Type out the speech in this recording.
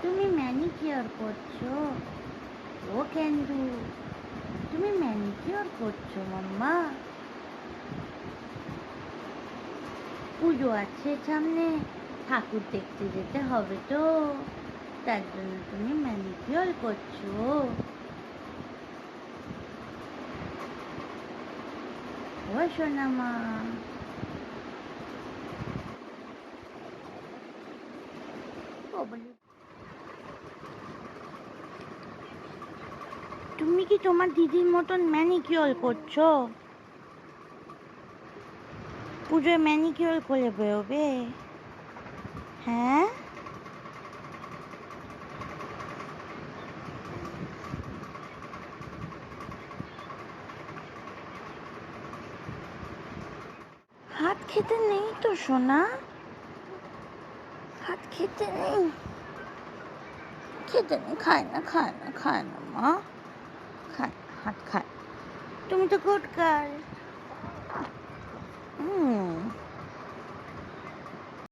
তুমি ম্যানিকিওর করছো? ও কেন্দু, তুমি ম্যানিকিওর করছো মাম্মা? পুজো আছে সামনে, ঠাকুর দেখতে যেতে হবে তো, তার জন্য তুমি ম্যানিকিওর করছো? ও সোনা মা, তুমি কি তোমার দিদির মতন ম্যানিকিওর করছো? পুজোয় ম্যানিকিওর করে বেরোবে? হ্যাঁ, হাত খেতে নেই তো সোনা, হাত খেতে নেই, খেতে নেই, খায় না খায় না খায় না মা, খায় হাত খায়। তুমি তো গুড গার্ল।